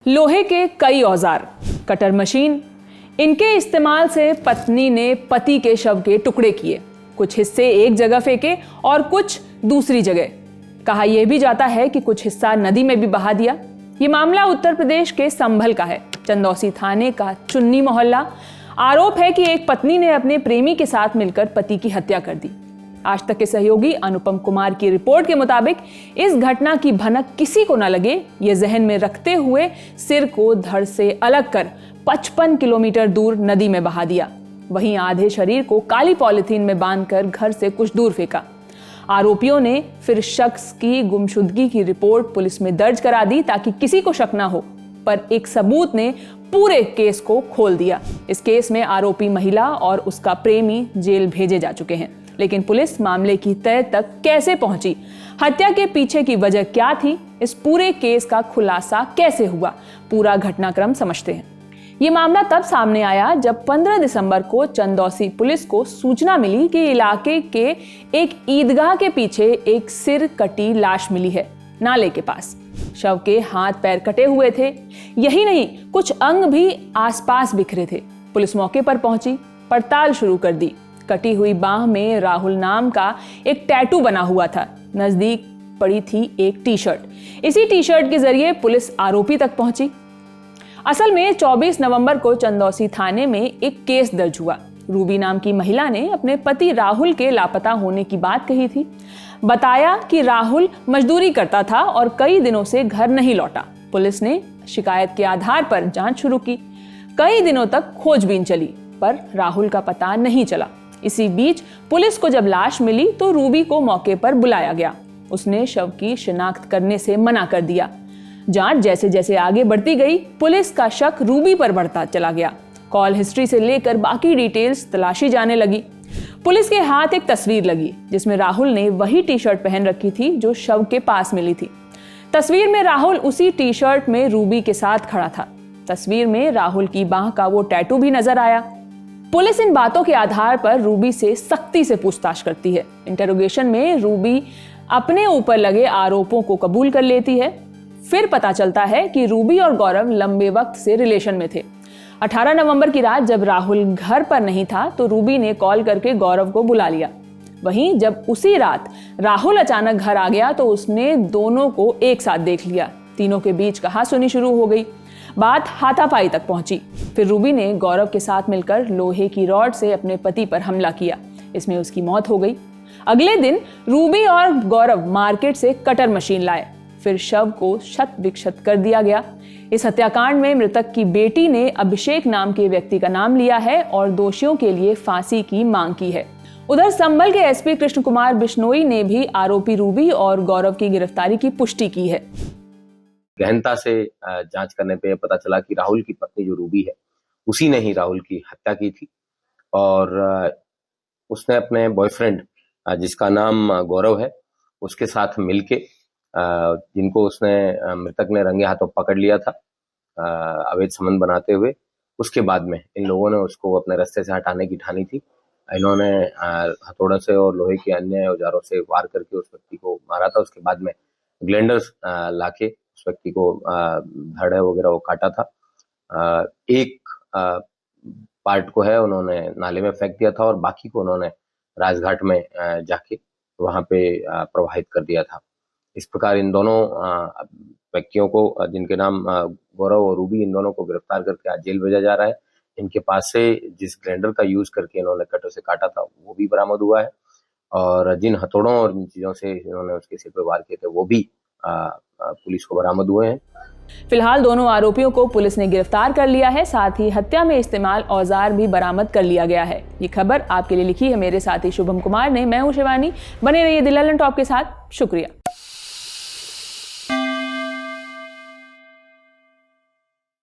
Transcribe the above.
लोहे के कई औजार, कटर मशीन, इनके इस्तेमाल से पत्नी ने पति के शव के टुकड़े किए। कुछ हिस्से एक जगह फेंके और कुछ दूसरी जगह। कहा यह भी जाता है कि कुछ हिस्सा नदी में भी बहा दिया। ये मामला उत्तर प्रदेश के संभल का है, चंदौसी थाने का चुन्नी मोहल्ला। आरोप है कि एक पत्नी ने अपने प्रेमी के साथ मिलकर पति की हत्या कर दी। आज तक के सहयोगी अनुपम कुमार की रिपोर्ट के मुताबिक इस घटना की भनक किसी को न लगे, ये जहन में रखते हुए सिर को धड़ से अलग कर 55 किलोमीटर दूर नदी में बहा दिया। वहीं आधे शरीर को काली पॉलिथीन में बांधकर घर से कुछ दूर फेंका। आरोपियों ने फिर शख्स की गुमशुदगी की रिपोर्ट पुलिस में दर्ज करा दी ताकि किसी को शक न हो, पर एक सबूत ने पूरे केस को खोल दिया। इस केस में आरोपी महिला और उसका प्रेमी जेल भेजे जा चुके हैं, लेकिन पुलिस मामले की तह तक कैसे पहुंची, हत्या के पीछे की वजह क्या थी, इस पूरे केस का खुलासा कैसे हुआ, पूरा घटनाक्रम समझते हैं। ये मामला तब सामने आया जब 15 दिसंबर को चंदौसी पुलिस को सूचना मिली कि इलाके के एक ईदगाह के पीछे एक सिर कटी लाश मिली है, नाले के पास। शव के हाथ पैर कटे हुए थे, यही नहीं कुछ अंग भी आसपास बिखरे थे। पुलिस मौके पर पहुंची, पड़ताल शुरू कर दी। कटी हुई बाह में राहुल नाम का एक टैटू बना हुआ था। नजदीक पड़ी थी एक टी शर्ट। इसी टी शर्ट के जरिए पुलिस आरोपी तक पहुंची। असल में 24 नवंबर को चंदौसी थाने में एक केस दर्ज हुआ। रूबी नाम की महिला ने अपने पति राहुल के लापता होने की बात कही थी। बताया कि राहुल मजदूरी करता था और कई दिनों से घर नहीं लौटा। पुलिस ने शिकायत के आधार पर जांच शुरू की। कई दिनों तक खोजबीन चली, पर राहुल का पता नहीं चला। इसी बीच पुलिस को जब लाश मिली तो रूबी को मौके पर बुलाया गया। उसने शव की शिनाख्त करने से मना कर दिया। जांच जैसे जैसे आगे बढ़ती गई, पुलिस का शक रूबी पर बढ़ता चला गया। कॉल हिस्ट्री से लेकर बाकी डिटेल्स तलाशी जाने लगी। पुलिस के हाथ एक तस्वीर लगी जिसमें राहुल ने वही टी शर्ट पहन रखी थी जो शव के पास मिली थी। तस्वीर में राहुल उसी टी शर्ट में रूबी के साथ खड़ा था। तस्वीर में राहुल की बाह का वो टैटू भी नजर आया। पुलिस इन बातों के आधार पर रूबी से सख्ती से पूछताछ करती है। इंटरोगेशन में रूबी अपने ऊपर लगे आरोपों को कबूल कर लेती है। फिर पता चलता है कि रूबी और गौरव लंबे वक्त से रिलेशन में थे। 18 नवंबर की रात जब राहुल घर पर नहीं था तो रूबी ने कॉल करके गौरव को बुला लिया। वहीं जब उसी रात राहुल अचानक घर आ गया तो उसने दोनों को एक साथ देख लिया। तीनों के बीच कहासुनी शुरू हो गई। बात हाथापाई तक पहुंची। फिर रूबी ने गौरव के साथ मिलकर लोहे की रॉड से अपने पति पर हमला किया। इसमें उसकी मौत हो गई। अगले दिन रूबी और गौरव मार्केट से कटर मशीन लाए। फिर शव को क्षत विक्षत कर दिया गया। इस हत्याकांड में मृतक की बेटी ने अभिषेक नाम के व्यक्ति का नाम लिया है और दोषियों के लिए फांसी की मांग की है। उधर संभल के एसपी कृष्ण कुमार बिश्नोई ने भी आरोपी रूबी और गौरव की गिरफ्तारी की पुष्टि की है। गहनता से जांच करने पे पता चला कि राहुल की पत्नी जो रूबी है, उसी ने ही राहुल की हत्या की थी और उसने अपने बॉयफ्रेंड जिसका नाम गौरव है, उसके साथ मिलके जिनको उसने मृतक ने रंगे हाथों पकड़ लिया था अवैध संबंध बनाते हुए। उसके बाद में इन लोगों ने उसको अपने रास्ते से हटाने की ठानी थी। इन्होंने हथौड़ों से और लोहे के अन्य औजारों से वार करके उस व्यक्ति को मारा था। उसके बाद में ग्लेंडर्स लाके उस व्यक्ति को धड़ वगैरह वो काटा था। एक पार्ट को है उन्होंने नाले में फेंक दिया था और बाकी को उन्होंने राजघाट में जाके वहां पे प्रवाहित कर दिया था। इस प्रकार इन दोनों व्यक्तियों को, जिनके नाम गौरव और रूबी, इन दोनों को गिरफ्तार करके आज जेल भेजा जा रहा है। इनके पास से जिस ग्राइंडर का यूज करके इन्होंने कटर से काटा था वो भी बरामद हुआ है और जिन हथौड़ों और जिन चीजों से इन्होंने उसके सिर पे वार किए थे वो भी पुलिस को बरामद हुए हैं। फिलहाल दोनों आरोपियों को पुलिस ने गिरफ्तार कर लिया है। साथ ही हत्या में इस्तेमाल औजार भी बरामद कर लिया गया है। ये खबर आपके लिए लिखी है मेरे साथी शुभम कुमार ने। मैं हूं शिवानी। बने रहिए द ललन टॉप के साथ। शुक्रिया।